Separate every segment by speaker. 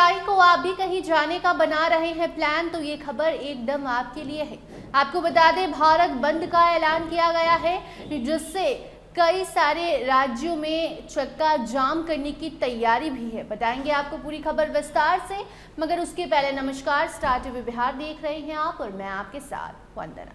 Speaker 1: जुलाई को आप भी कहीं जाने का बना रहे हैं प्लान तो ये खबर एकदम आपके लिए है। आपको बता दें, भारत बंद का ऐलान किया गया है, जिससे कई सारे राज्यों में चक्का जाम करने की तैयारी भी है। बताएंगे आपको पूरी खबर विस्तार से, मगर उसके पहले नमस्कार, स्टार टीवी बिहार देख रहे हैं आप और मैं आपके साथ वंदना।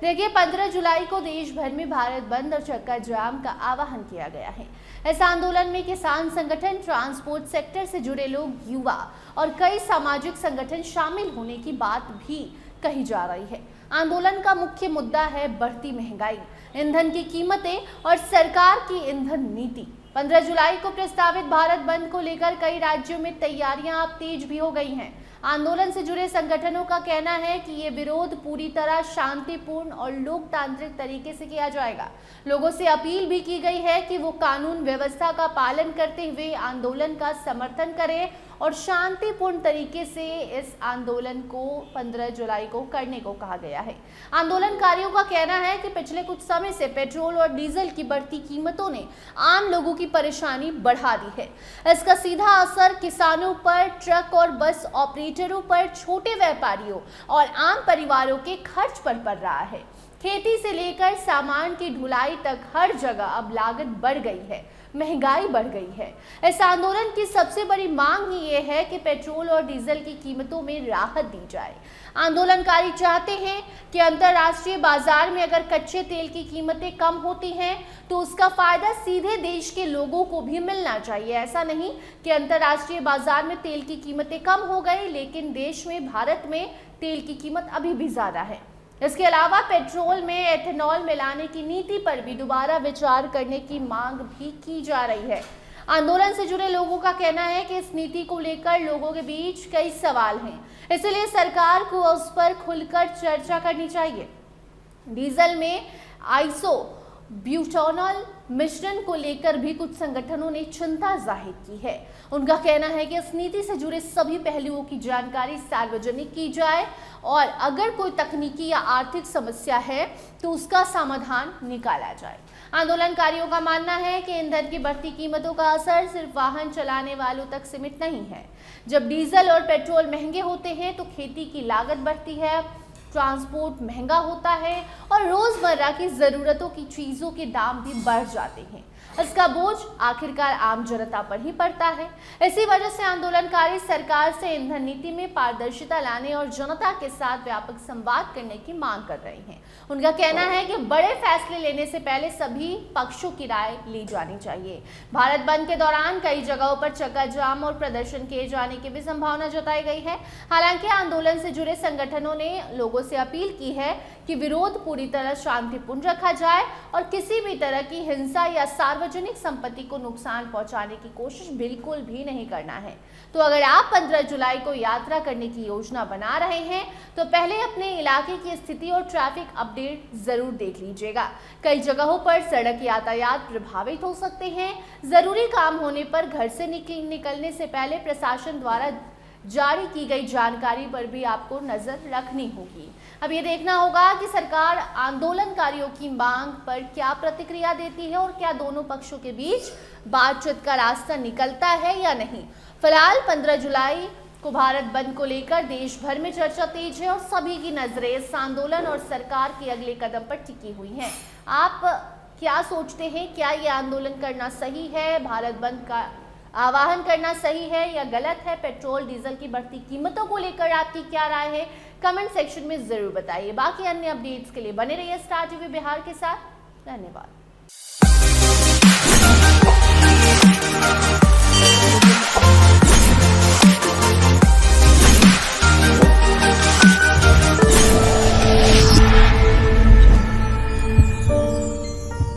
Speaker 1: देखिए, 15 जुलाई को देश भर में भारत बंद और चक्का जाम का आह्वान किया गया है। इस आंदोलन में किसान संगठन, ट्रांसपोर्ट सेक्टर से जुड़े लोग, युवा और कई सामाजिक संगठन शामिल होने की बात भी कही जा रही है। आंदोलन का मुख्य मुद्दा है बढ़ती महंगाई, ईंधन की कीमतें और सरकार की ईंधन नीति। 15 जुलाई को प्रस्तावित भारत बंद को लेकर कई राज्यों में तैयारियां अब तेज भी हो गई हैं। आंदोलन से जुड़े संगठनों का कहना है कि ये विरोध पूरी तरह शांतिपूर्ण और लोकतांत्रिक तरीके से किया जाएगा। लोगों से अपील भी की गई है कि वो कानून व्यवस्था का पालन करते हुए आंदोलन का समर्थन करें और शांतिपूर्ण तरीके से इस आंदोलन को 15 जुलाई को करने को कहा गया है। आंदोलनकारियों का कहना है कि पिछले कुछ समय से पेट्रोल और डीजल की बढ़ती कीमतों ने आम लोगों की परेशानी बढ़ा दी है। इसका सीधा असर किसानों पर, ट्रक और बस ऑपरेटरों पर, छोटे व्यापारियों और आम परिवारों के खर्च पर पड़ रहा है। खेती से लेकर सामान की ढुलाई तक हर जगह अब लागत बढ़ गई है, महंगाई बढ़ गई है। इस आंदोलन की सबसे बड़ी मांग ये है कि पेट्रोल और डीजल की कीमतों में राहत दी जाए। आंदोलनकारी चाहते हैं कि अंतर्राष्ट्रीय बाजार में अगर कच्चे तेल की कीमतें कम होती हैं तो उसका फायदा सीधे देश के लोगों को भी मिलना चाहिए। ऐसा नहीं कि अंतर्राष्ट्रीय बाजार में तेल की कीमतें कम हो गई लेकिन देश में, भारत में तेल की कीमत अभी भी ज्यादा है। इसके अलावा पेट्रोल में एथेनॉल मिलाने की नीति पर भी दोबारा विचार करने की मांग भी की जा रही है। आंदोलन से जुड़े लोगों का कहना है कि इस नीति को लेकर लोगों के बीच कई सवाल हैं, इसलिए सरकार को उस पर खुलकर चर्चा करनी चाहिए। डीजल में आइसो ब्यूटानॉल मिश्रण को लेकर भी कुछ संगठनों ने चिंता जाहिर की है। उनका कहना है कि इस नीति से जुड़े सभी पहलुओं की जानकारी सार्वजनिक की जाए और अगर कोई तकनीकी या आर्थिक समस्या है तो उसका समाधान निकाला जाए। आंदोलनकारियों का मानना है कि ईंधन की बढ़ती कीमतों का असर सिर्फ वाहन चलाने वालों तक सीमित नहीं है। जब डीजल और पेट्रोल महंगे होते हैं तो खेती की लागत बढ़ती है, ट्रांसपोर्ट महंगा होता है और रोजमर्रा की जरूरतों की चीजों के दाम भी बढ़ जाते हैं। इसका बोझ आखिरकार आम जनता पर ही पड़ता है। इसी वजह से आंदोलनकारी सरकार से ईंधन नीति में पारदर्शिता लाने और जनता के साथ व्यापक संवाद करने की मांग कर रहे हैं। उनका कहना है कि बड़े फैसले लेने से पहले सभी पक्षों की राय ली जानी चाहिए। भारत बंद के दौरान कई जगहों पर चक्का जाम और प्रदर्शन किए जाने की भी संभावना जताई गई है। हालांकि आंदोलन से जुड़े संगठनों ने लोगों से अपील की है कि विरोध पूरी तरह शांतिपूर्ण रखा जाए और किसी भी तरह की हिंसा या सार्वजनिक संपत्ति को नुकसान पहुंचाने की कोशिश बिल्कुल भी नहीं करना है। तो अगर आप 15 जुलाई को यात्रा करने की योजना बना रहे हैं तो पहले अपने इलाके की स्थिति और ट्रैफिक अपडेट जरूर देख लीजिएगा। कई जगहों पर सड़क यातायात प्रभावित हो सकते हैं। जरूरी काम होने पर घर से निकलने से पहले प्रशासन द्वारा जारी की गई जानकारी पर भी आपको नजर रखनी होगी। अब ये देखना होगा कि सरकार आंदोलनकारियों की मांग पर क्या प्रतिक्रिया देती है और क्या दोनों पक्षों के बीच बातचीत का रास्ता निकलता है या नहीं। फिलहाल 15 जुलाई को भारत बंद को लेकर देश भर में चर्चा तेज है और सभी की नजरें इस आंदोलन और सरकार के अगले कदम पर टिकी हुई हैं। आप क्या सोचते हैं? क्या ये आंदोलन करना सही है? भारत बंद का आह्वान करना सही है या गलत है? पेट्रोल डीजल की बढ़ती कीमतों को लेकर आपकी क्या राय है? कमेंट सेक्शन में जरूर बताइए। बाकी अन्य अपडेट्स के लिए बने रहिए स्टार टीवी बिहार के साथ। धन्यवाद।